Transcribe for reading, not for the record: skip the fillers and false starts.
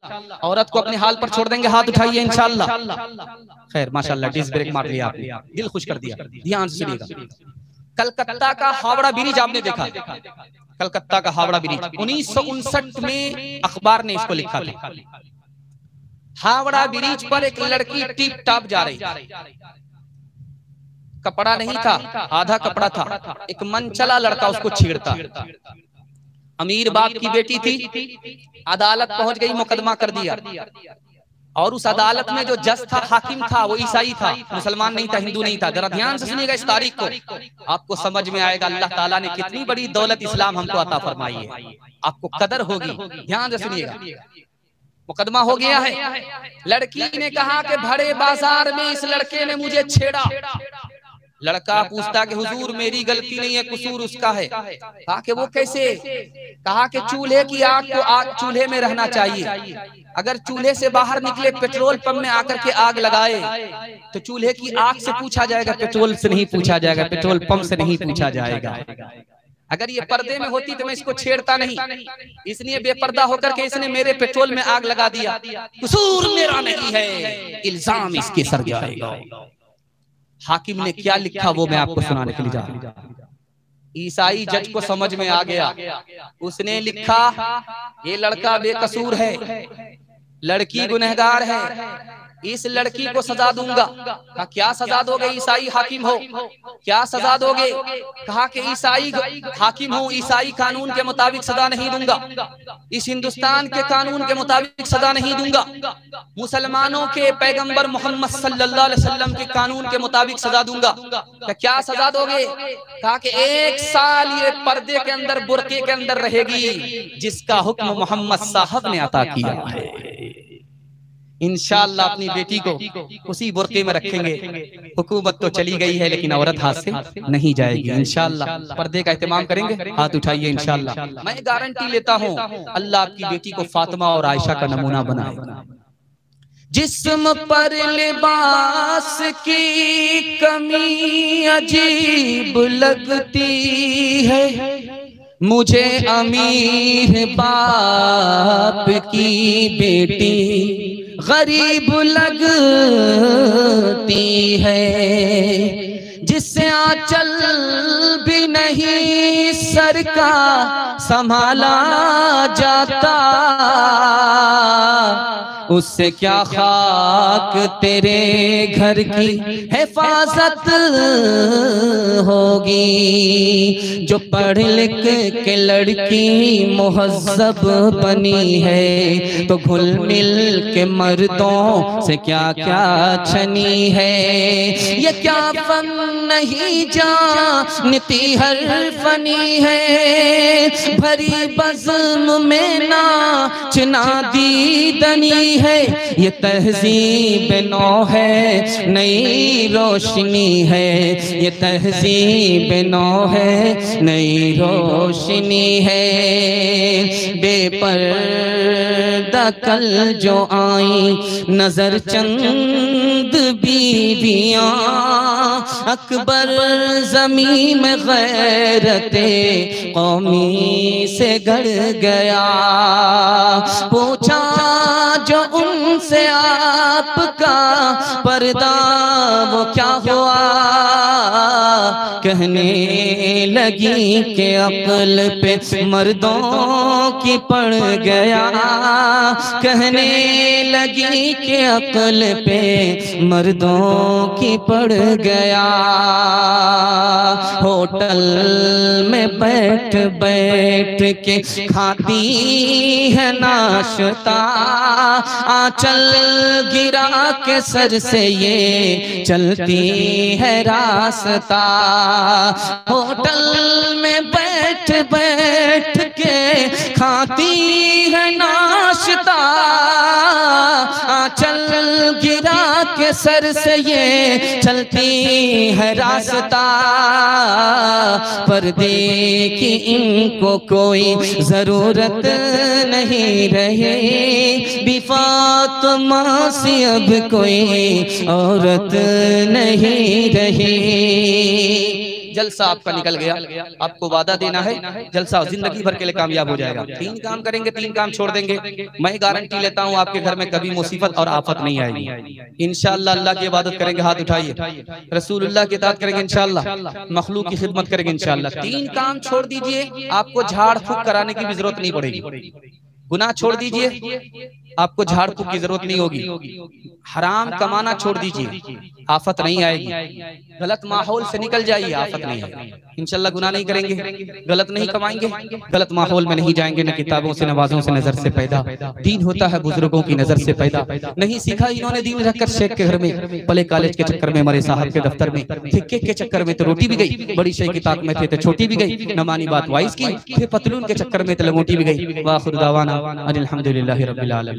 औरत को अपने हाल पर छोड़ देंगे, हाथ उठाइए इंशाअल्लाह। खैर माशाअल्लाह, डिस्क ब्रेक मार लिया आपने, दिल खुश कर दिया। ध्यान से सुनिएगा। कलकत्ता का हावड़ा ब्रिज आपने देखा, कलकत्ता का हावड़ा ब्रिज 1959 में अखबार ने इसको लिखा था। हावड़ा ब्रिज पर एक लड़की टिप टॉप जा रही, कपड़ा नहीं था, आधा कपड़ा था, एक मनचला लड़का उसको छेड़ता। अमीर बाप की बेटी थी, अदालत पहुंच गई, मुकदमा कर दिया। और उस अदालत में जो जज था, हाकिम था, वो ईसाई था, मुसलमान नहीं था, हिंदू नहीं था। जरा ध्यान से सुनिएगा इस तारीख को, आपको समझ में आएगा अल्लाह ताला ने कितनी बड़ी दौलत इस्लाम हमको अता फरमाई है, आपको कदर होगी। ध्यान से सुनिएगा। मुकदमा हो गया है, लड़की ने कहा कि भरे बाजार में इस लड़के ने मुझे छेड़ा। लड़का पूछता कि हुजूर मेरी गलती नहीं है, कसूर उसका है। कहा कि वो कैसे? कहा कि चूल्हे की आग को आग चूल्हे में रहना चाहिए, अगर चूल्हे से बाहर निकले पेट्रोल पंप में आकर के आग लगाए तो चूल्हे की आग से पूछा जाएगा, पेट्रोल से नहीं पूछा जाएगा, पेट्रोल पंप से नहीं पूछा जाएगा। अगर ये पर्दे में होती तो मैं इसको छेड़ता नहीं, इसलिए बेपर्दा होकर के इसने मेरे पेट्रोल में आग लगा दिया, कसूर मेरा नहीं है, इल्जाम इसके सर जाएगा। हाकिम ने क्या लिखा वो मैं आपको सुनाने के लिए जा रहा हूं। ईसाई जज को समझ में आ गया, उसने लिखा ये लड़का बेकसूर है, लड़की गुनहगार है, इस लड़की को सजा दूंगा। कहा क्या सजा दोगे? ईसाई हाकिम हो, क्या सजा दोगे? कहा कि ईसाई हाकिम हो, ईसाई कानून के मुताबिक सजा नहीं दूंगा, इस हिंदुस्तान के कानून के मुताबिक सजा नहीं दूंगा, मुसलमानों के पैगंबर मोहम्मद सल्लल्लाहु अलैहि वसल्लम के कानून के मुताबिक सजा दूंगा। क्या सजा दोगे? कहा कि 1 साल ये पर्दे के अंदर, बुर्के के अंदर रहेगी, जिसका हुक्म मोहम्मद साहब ने अता किया है। इंशाअल्लाह अपनी बेटी को उसी बुर्के में रखेंगे। हुकूमत तो चली गई है लेकिन औरत हाथ से नहीं जाएगी। इंशाअल्लाह पर्दे का एहतमाम करेंगे, हाथ उठाइए इंशाअल्लाह। मैं गारंटी लेता हूँ अल्लाह आपकी बेटी को फातिमा और आयशा का नमूना बनाएगा। जिस्म पर लिबास की कमी अजीब लगती है, मुझे अमीर बाप की बेटी गरीब लगती है, जिससे आंचल भी नहीं सर का संभाला जाता, उससे क्या खाक तेरे घर की हिफाजत होगी। जो पढ़ लिख के लड़की मुहज्जब बनी है तो घुल मिल के मर्दों से क्या क्या छनी है। ये क्या फन नहीं जानती हर फनी है, भरी बज़्म में नाच दीदनी है। ये तहज़ीब नौ है, नई रोशनी है, ये तहज़ीब नौ है, नई रोशनी है। बेपर्दा कल जो आई नजर चंद बीवियां, अकबर ज़मीन में गैरते कौमी से गड़ गया। पूछा जो उनसे आपका पर्दा वो क्या हुआ, कहने लगी कि अक्ल पे मर्दों की पड़ गया, कहने लगी कि अक्ल पे मर्दों की पड़ गया। होटल में बैठ बैठ के खाती है नाश्ता, आंचल गिरा के सर से ये चलती है रास्ता। होटल में बैठ बैठ के खाती है नाश्ता, आंचल गिरा के सर से ये चलती है रास्ता। पर्दे की इनको कोई जरूरत नहीं रही, फातिमा से अब कोई औरत नहीं रही। जलसा आपका निकल गया। आपको वादा देना है, जलसा जिंदगी भर के लिए कामयाब हो जाएगा। 3 काम करेंगे, 3 काम छोड़ देंगे, मैं गारंटी लेता हूँ आपके घर में कभी मुसीबत और आफत नहीं आएगी। इंशाअल्लाह अल्लाह की इबादत करेंगे, हाथ उठाइए, रसूलुल्लाह की इताअत करेंगे इंशाअल्लाह, मखलूक की खिदमत करेंगे इंशाअल्लाह। 3 काम छोड़ दीजिए, आपको झाड़ फूक कराने की भी जरूरत नहीं पड़ेगी। गुनाह छोड़ दीजिए, आपको झाड़ फूक की जरूरत नहीं होगी। हराम कमाना छोड़ दीजिए, आफत नहीं आएगी। गलत माहौल से निकल जाइए, आफत नहीं आएगी। इंशाल्लाह गुनाह नहीं करेंगे, गलत नहीं कमाएंगे, गलत माहौल में नहीं जाएंगे। न किताबों से नवाजों से नजर से पैदा, दीन होता है बुजुर्गों की नजर से पैदा। नहीं सीखा इन्होंने दीन रखकर शेख के घर में, पले कॉलेज के चक्कर में, मरे साहब के दफ्तर में, फिक्के के चक्कर में तो रोटी भी गई, बड़ी शेख की ताक में थे तो छोटी भी गई, न मानी बात वाइस की, फिर पतलून के चक्कर में तो लंगोटी भी गई। वाखिर दावाना अनिल हम्दुलिल्लाहि रब्बिल आलमीन।